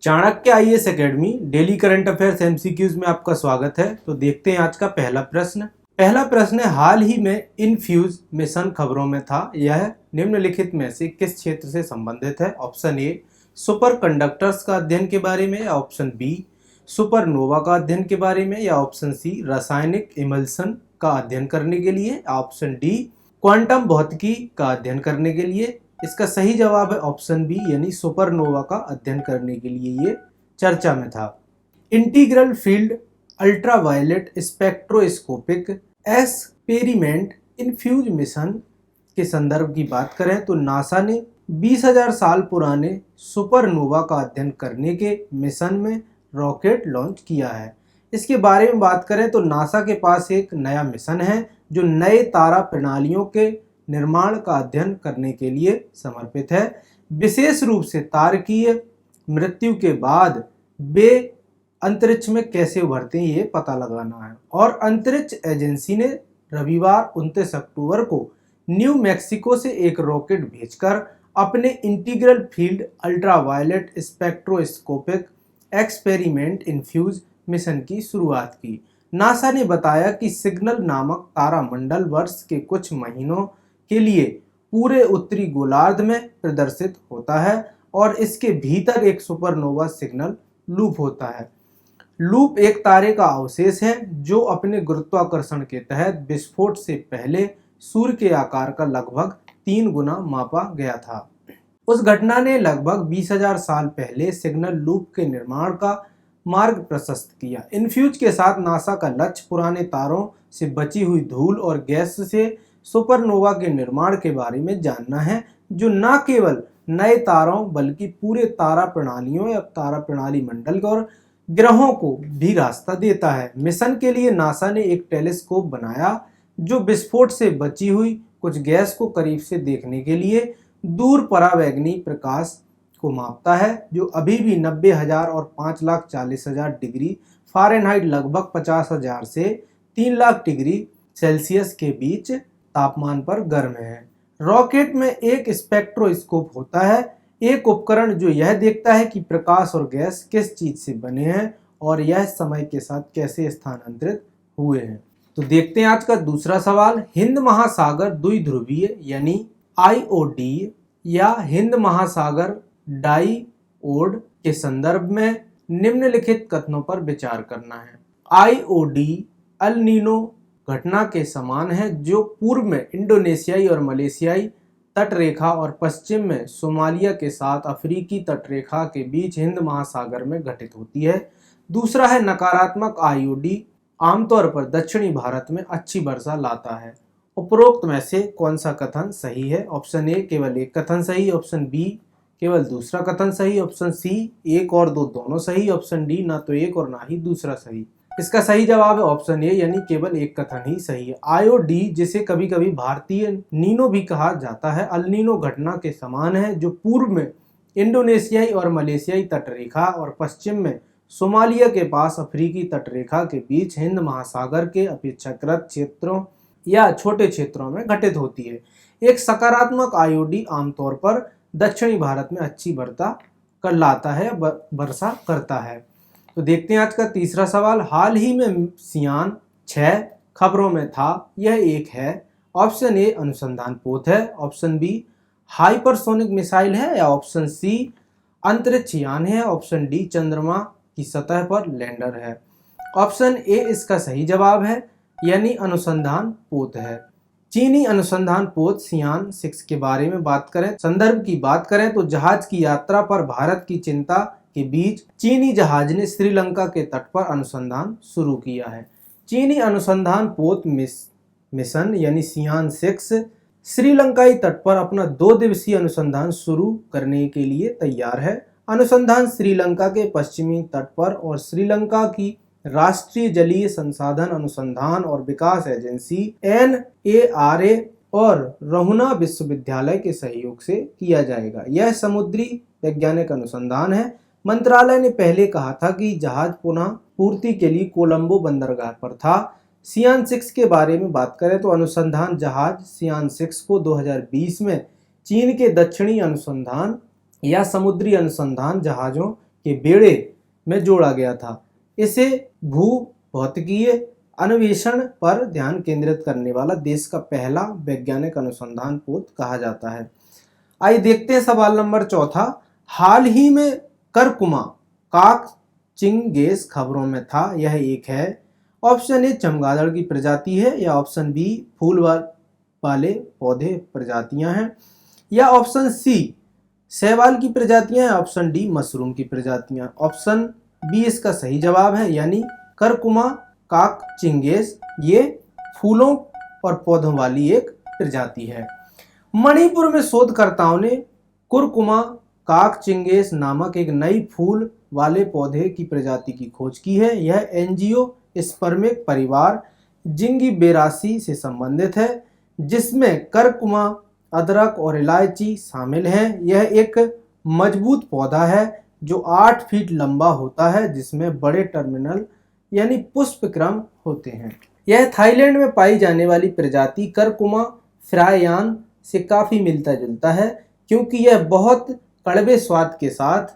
Chanakya IAS academy daily current affairs MCQs में आपका स्वागत है। तो देखते हैं आज का पहला प्रश्न। पहला प्रश्न है, हाल ही में इनफ्यूज मिशन खबरों में था, यह निम्नलिखित में से किस क्षेत्र से संबंधित है? ऑप्शन ए सुपर कंडक्टर्स का अध्ययन के बारे में, या ऑप्शन बी सुपरनोवा का अध्ययन के बारे में, या ऑप्शन सी रासायनिक इमल्सन का अध्ययन करने के लिए, ऑप्शन डी क्वांटम भौतिकी का अध्ययन करने के लिए। इसका सही जवाब है ऑप्शन बी, यानी सुपरनोवा का अध्ययन करने के लिए ये चर्चा में था। Integral field ultraviolet spectroscopic experiment infuse mission के संदर्भ की बात करें तो नासा ने 20,000 साल पुराने सुपरनोवा का अध्ययन करने के मिशन में रॉकेट लॉन्च किया है। इसके बारे में बात करें तो नासा के पास एक नया मिशन है जो नए तारा प्रणालियों के निर्माण का अध्ययन करने के लिए समर्पित है। विशेष रूप से तारकीय मृत्यु के बाद वे अंतरिक्ष में कैसे उभरते हैं ये पता लगाना है। और अंतरिक्ष एजेंसी ने रविवार 29 अक्टूबर को न्यू मैक्सिको से एक रॉकेट भेजकर अपने integral field ultraviolet spectroscopic experiment infuse mission की शुरुआत की। नासा ने बताया कि सिग्नल नामक तारामंडल वर्ष के कुछ महीनों के लिए पूरे उत्तरी गोलार्ध में प्रदर्शित होता है और इसके भीतर एक सुपरनोवा सिग्नल लूप होता है। लूप एक तारे का अवशेष है जो अपने गुरुत्वाकर्षण के तहत विस्फोट से पहले सूर्य के आकार का लगभग 3 गुना मापा गया था। उस घटना ने लगभग 20,000 साल पहले सिग्नल लूप के निर्माण का मार्ग प्रशस्त किया। इनफ्यूज के साथ नासा का लक्ष्य पुराने तारों से बची हुई धूल और गैस से सुपरनोवा के निर्माण के बारे में जानना है, जो न केवल नए तारों बल्कि पूरे तारा प्रणालियों या तारा प्रणाली मंडल और ग्रहों को भी रास्ता देता है। मिशन के लिए नासा ने एक टेलीस्कोप बनाया जो विस्फोट से बची हुई कुछ गैस को करीब से देखने के लिए दूर परावैगनी प्रकाश को मापता है, जो अभी भी 90,000 और 5,40,000 डिग्री फ़ारेनहाइट लगभग 50,000 से 3,00,000 डिग्री सेल्सियस के बीच तापमान पर गर्म है। रॉकेट में एक स्पेक्ट्रोस्कोप होता है, एक उपकरण जो यह देखता है कि प्रकाश और गैस किस चीज से बने हैं और यह समय के साथ कैसे स्थानांतरित हुए हैं। तो देखते हैं आज का दूसरा सवाल। हिंद महासागर द्विध्रुवीय यानी आईओडी या हिंद महासागर डाइओड के संदर्भ में निम्नलिखित कथनों पर विचार करना है। आईओडी अल नीनो घटना के समान है जो पूर्व में इंडोनेशियाई और मलेशियाई तटरेखा और पश्चिम में सोमालिया के साथ अफ्रीकी तटरेखा के बीच हिंद महासागर में घटित होती है। दूसरा है नकारात्मक आईओडी आमतौर पर दक्षिणी भारत में अच्छी वर्षा लाता है। उपरोक्त में से कौन सा कथन सही है? ऑप्शन ए केवल एक कथन सही, ऑप्शन बी केवल दूसरा कथन सही, ऑप्शन सी 1 और 2 दोनों सही, ऑप्शन डी ना तो एक और ना ही दूसरा सही। इसका सही जवाब है ऑप्शन ए, यानी केवल एक कथन ही सही है। आईओडी जिसे कभी कभी भारतीय नीनो भी कहा जाता है, अल नीनो घटना के समान है जो पूर्व में इंडोनेशियाई और मलेशियाई तटरेखा और पश्चिम में सोमालिया के पास अफ्रीकी तटरेखा के बीच हिंद महासागर के अपेक्षाकृत क्षेत्रों या छोटे क्षेत्रों में घटित होती है। एक सकारात्मक आईओडी आमतौर पर दक्षिणी भारत में अच्छी वर्षा कर लाता है, वर्षा करता है। तो देखते हैं आज का तीसरा सवाल। हाल ही में सियान 6 खबरों में था, यह एक है। ऑप्शन ए अनुसंधान पोत है, ऑप्शन बी हाइपरसोनिक मिसाइल है, या ऑप्शन सी अंतरिक्ष यान है, ऑप्शन डी चंद्रमा की सतह पर लैंडर है। ऑप्शन ए इसका सही जवाब है, यानी अनुसंधान पोत है। चीनी अनुसंधान पोत सियान 6 के बारे में बात करें, संदर्भ की बात करें तो जहाज की यात्रा पर भारत की चिंता के बीच चीनी जहाज ने श्रीलंका के तट पर अनुसंधान शुरू किया है। चीनी अनुसंधान पोत मिशन यानी सियान 6 श्रीलंकाई तट पर अपना 2 दिवसीय अनुसंधान शुरू करने के लिए तैयार है। अनुसंधान श्रीलंका के पश्चिमी तट पर और श्रीलंका की राष्ट्रीय जलीय संसाधन अनुसंधान और विकास एजेंसी NARA और रहुना विश्वविद्यालय के सहयोग से किया जाएगा। यह समुद्री वैज्ञानिक अनुसंधान है। मंत्रालय ने पहले कहा था कि जहाज पुनः पूर्ति के लिए कोलंबो बंदरगाह पर था। सियान 6 के बारे में बात करें तो अनुसंधान जहाज सियान 6 को 2020 में चीन के दक्षिणी अनुसंधान या समुद्री अनुसंधान जहाजों के बेड़े में जोड़ा गया था। इसे भूभौतिकीय अन्वेषण पर ध्यान केंद्रित करने वाला देश का पहला वैज्ञानिक अनुसंधान पोत कहा जाता है। आइए देखते हैं सवाल नंबर चौथा। हाल ही में करकुमा काकचिंगेस खबरों में था, यह एक है। ऑप्शन ए चमगादड़ की प्रजाति है, या ऑप्शन बी फूल वाले पौधे प्रजातियां हैं, या ऑप्शन सी शैवाल की प्रजातियां हैं, ऑप्शन डी मशरूम की प्रजातियां। ऑप्शन बी इसका सही जवाब है, यानी करकुमा काकचिंगेस ये फूलों और पौधों वाली एक प्रजाति है। मणिपुर में शोधकर्ताओं ने कुरकुमा काकचिंगेस नामक एक नई फूल वाले पौधे की प्रजाति की खोज की है। यह एंजियोस्पर्मिक परिवार जिंगिबेरासी से संबंधित है, जिसमें करकुमा, अदरक और इलायची शामिल हैं। यह एक मजबूत पौधा है जो 8 फीट लंबा होता है, जिसमें बड़े टर्मिनल यानी पुष्पक्रम होते हैं। यह थाईलैंड में पाई जाने वाली प्रजाति करकुमा फ्रायान से काफी मिलता जुलता है, क्योंकि यह बहुत कड़वे स्वाद के साथ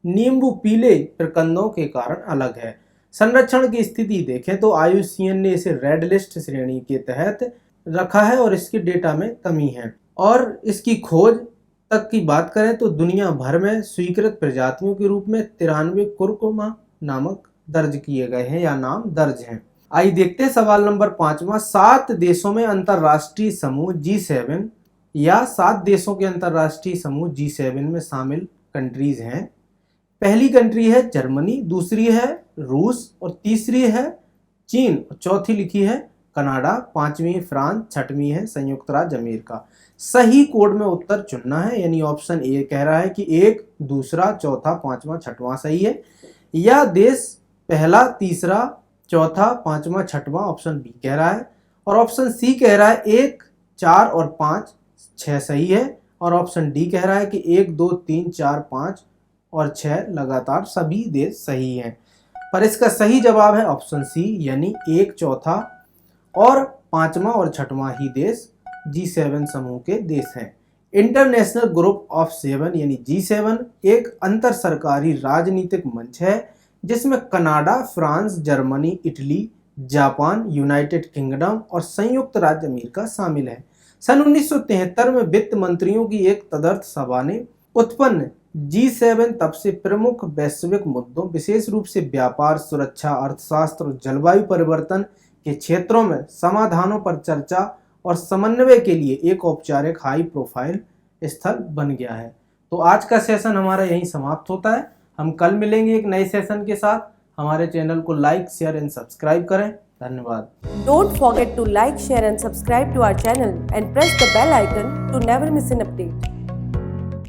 नींबू पीले प्रकंदों के कारण अलग है। संरक्षण की स्थिति देखें तो IUCN ने इसे रेड लिस्ट श्रेणी के तहत रखा है और इसके डेटा में कमी है। और इसकी खोज तक की बात करें तो दुनिया भर में स्वीकृत प्रजातियों के रूप में 93 कुरकुमा नामक दर्ज किए गए हैं या नाम दर्ज हैं। आइए देखते हैं सवाल नंबर 5वां। 7 देशों में अंतर्राष्ट्रीय समूह G7 या 7 देशों के अंतर्राष्ट्रीय समूह G7 में शामिल कंट्रीज हैं। पहली कंट्री है जर्मनी, दूसरी है रूस और तीसरी है चीन, चौथी लिखी है कनाडा, पांचवी फ्रांस, छठवीं है संयुक्त राज्य अमेरिका। सही कोड में उत्तर चुनना है, यानी ऑप्शन ए कह रहा है कि 1, दूसरा, चौथा, पांचवा, छठवां सही है, या देश पहला, तीसरा, चौथा, पांचवा, छठवां ऑप्शन बी कह रहा है, और ऑप्शन सी कह रहा है 1, 4 और 5, 6 सही है, और ऑप्शन डी कह रहा है कि 1, 2, 3, 4, 5 और 6 लगातार सभी देश सही हैं। पर इसका सही जवाब है ऑप्शन सी, यानी 1, चौथा और पांचवा और छठवां ही देश G7 समूह के देश हैं। इंटरनेशनल ग्रुप ऑफ 7 यानी G7 एक अंतर सरकारी राजनीतिक मंच है, जिसमें Canada, France, Germany, Italy, Japan, United kingdom और संयुक्त राज्य अमेरिका शामिल है। सन 1973 में वित्त मंत्रियों की एक तदर्थ सभा ने उत्पन्न G7 तब से प्रमुख वैश्विक मुद्दों, विशेष रूप से व्यापार, सुरक्षा, अर्थशास्त्र और जलवायु परिवर्तन के क्षेत्रों में समाधानों पर चर्चा और समन्वय के लिए एक औपचारिक हाई प्रोफाइल स्थल बन गया है। तो आज का सेशन हमारा यहीं समाप्त होता है। हम कल मिलेंगे एक नए सेशन के साथ। हमारे चैनल को लाइक, शेयर एंड सब्सक्राइब करें। धन्यवाद। Don't forget to like, share and subscribe to our channel and press the bell icon to never miss an update.